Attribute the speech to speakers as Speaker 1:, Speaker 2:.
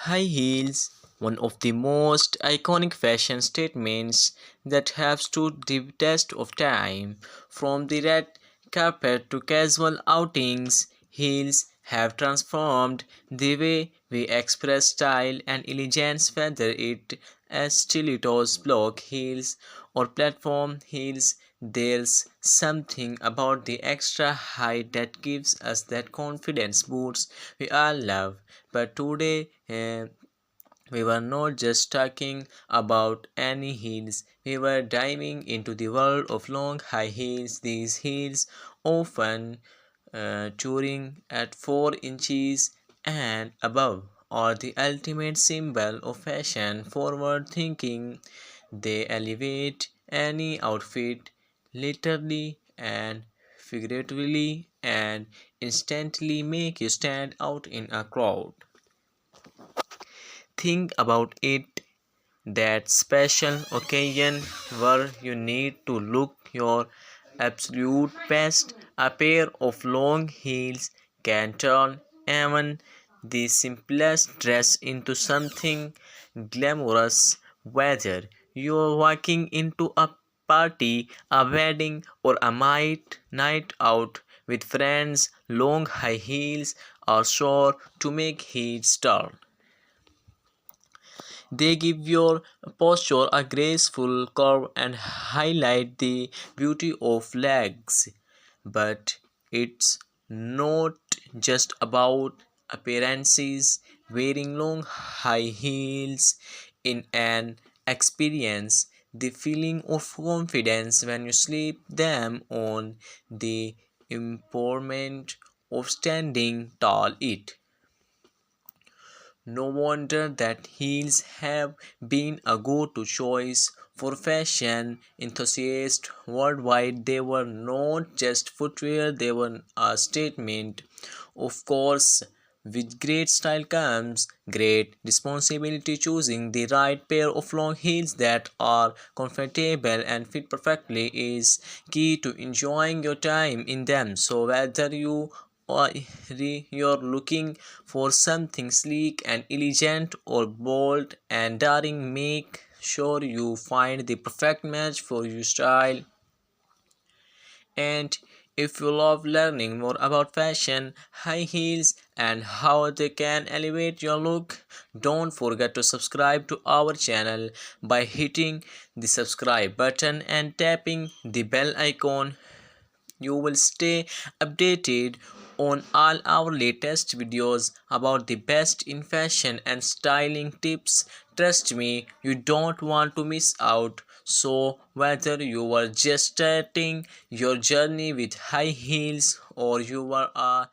Speaker 1: High heels, one of the most iconic fashion statements that have stood the test of time. From the red carpet to casual outings, heels have transformed the way we express style and elegance, whether it as stilettos, block heels, or platform heels. There's something about the extra height that gives us that confidence boost we all love. But today, we were not just talking about any heels, we were diving into the world of long high heels. These heels, often touring at 4 inches and above, are the ultimate symbol of fashion forward thinking. They elevate any outfit, literally and figuratively, and instantly make you stand out in a crowd. Think about it, that special occasion where you need to look your absolute best. A pair of long heels can turn even the simplest dress into something glamorous, whether you're walking into a party, a wedding, or a night out with friends. Long high heels are sure to make heads turn. They give your posture a graceful curve and highlight the beauty of legs. But it's not just about appearances. Wearing long high heels in an experience, the feeling of confidence when you slip them on, the empowerment of standing tall. It no wonder that heels have been a go-to choice for fashion enthusiasts worldwide. They were not just footwear, they were a statement. Of course, with great style comes great responsibility. Choosing the right pair of long heels that are comfortable and fit perfectly is key to enjoying your time in them. So whether or you're looking for something sleek and elegant or bold and daring, make sure you find the perfect match for your style. And if you love learning more about fashion, high heels, and how they can elevate your look, don't forget to subscribe to our channel by hitting the subscribe button and tapping the bell icon. You will stay updated on all our latest videos about the best in fashion and styling tips. Trust me, you don't want to miss out. So, whether you are just starting your journey with high heels or you are a